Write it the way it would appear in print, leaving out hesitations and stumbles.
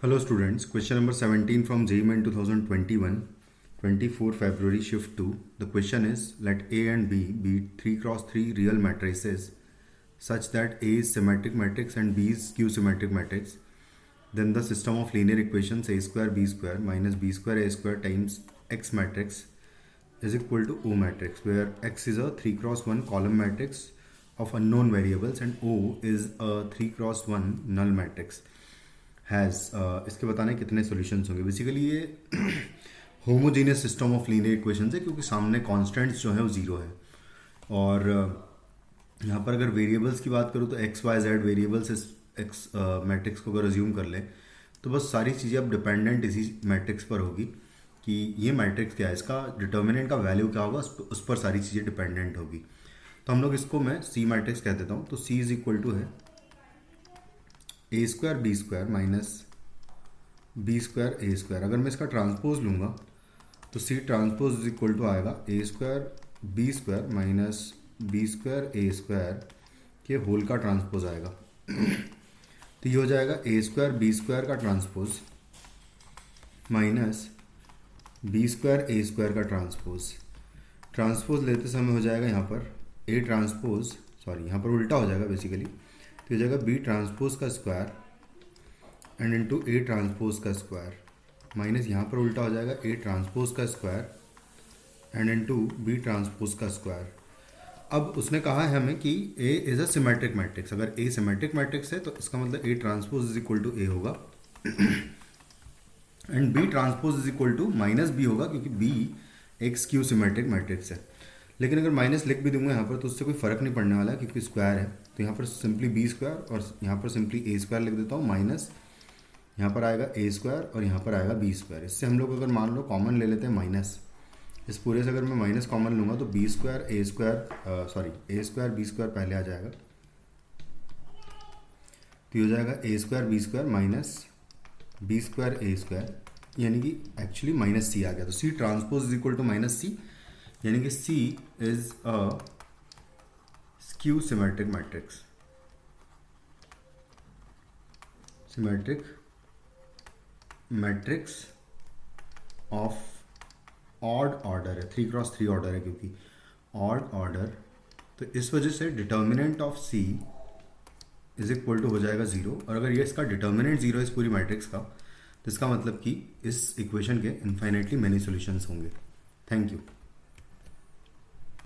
Hello students, question number 17 from JEE Main 2021, 24 February shift 2. The question is, let A and B be 3 cross 3 real matrices such that A is symmetric matrix and B is skew symmetric matrix. Then the system of linear equations A square B square minus B square A square times X matrix is equal to O matrix, where X is a 3 cross 1 column matrix of unknown variables and O is a 3 cross 1 null matrix. इसके बताने कितने solutions होंगे. Basically ये homogeneous system of linear equations है क्योंकि सामने constants जो है वो जीरो है. और यहाँ पर अगर वेरिएबल्स की बात करूँ तो एक्स वाई जेड वेरिएबल्स इस एक्स मैट्रिक्स को अगर अज्यूम कर लें तो बस सारी चीज़ें अब डिपेंडेंट इसी मैट्रिक्स पर होगी कि ये मैट्रिक्स क्या है, इसका डिटर्मिनेंट का वैल्यू क्या होगा, उस पर सारी चीज़ें डिपेंडेंट होगी. तो हम लोग इसको मैं सी मैट्रिक्स कह देता हूँ. तो सी इज इक्वल टू है A square B square minus B square A square. अगर मैं इसका ट्रांसपोज लूँगा तो C transpose is equal to आएगा A square B square minus B square A square के होल का ट्रांसपोज आएगा. तो ये हो जाएगा ए स्क्वायर बी स्क्वायर का transpose minus B square A square का ट्रांसपोज. ट्रांसपोज लेते समय हो जाएगा यहाँ पर ए ट्रांसपोज, सॉरी यहाँ पर उल्टा हो जाएगा बेसिकली. तो हो जाएगा बी ट्रांसपोज का square and into A transpose का स्क्वायर माइनस यहाँ पर उल्टा हो जाएगा ए ट्रांसपोज का square and into B transpose का स्क्वायर. अब उसने कहा है हमें कि A is a symmetric matrix. अगर ए सिमेट्रिक मैट्रिक्स है तो इसका मतलब A transpose is equal to A होगा and B transpose is equal to minus B होगा क्योंकि बी एक स्क्यू सिमेट्रिक मैट्रिक्स है. लेकिन अगर माइनस लिख भी दूंगा यहाँ पर तो उससे कोई फ़र्क नहीं पड़ने वाला है क्योंकि स्क्वायर है. तो यहाँ पर सिंपली बी स्क्वायर और यहाँ पर सिंपली ए स्क्वायर लिख देता हूँ माइनस यहाँ पर आएगा ए स्क्वायर और यहाँ पर आएगा बी स्क्वायर. इससे हम लोग अगर मान लो कॉमन ले लेते हैं माइनस, इस पूरे से अगर मैं माइनस कॉमन लूँगा तो B square A square sorry A square B square पहले आ जाएगा. तो हो जाएगा A square B square minus B square A square, यानी कि एक्चुअली माइनस सी आ गया. तो C transpose is equal to minus C, यानी कि C is a skew symmetric matrix. Symmetric matrix of odd order है, 3 क्रॉस 3 ऑर्डर है क्योंकि ऑड ऑर्डर. तो इस वजह से determinant of C is equal to हो जाएगा 0. और अगर ये इसका डिटर्मिनेंट 0 है इस पूरी मैट्रिक्स का तो इसका मतलब कि इस इक्वेशन के इन्फाइनाइटली मेनी सॉल्यूशंस होंगे. Thank you.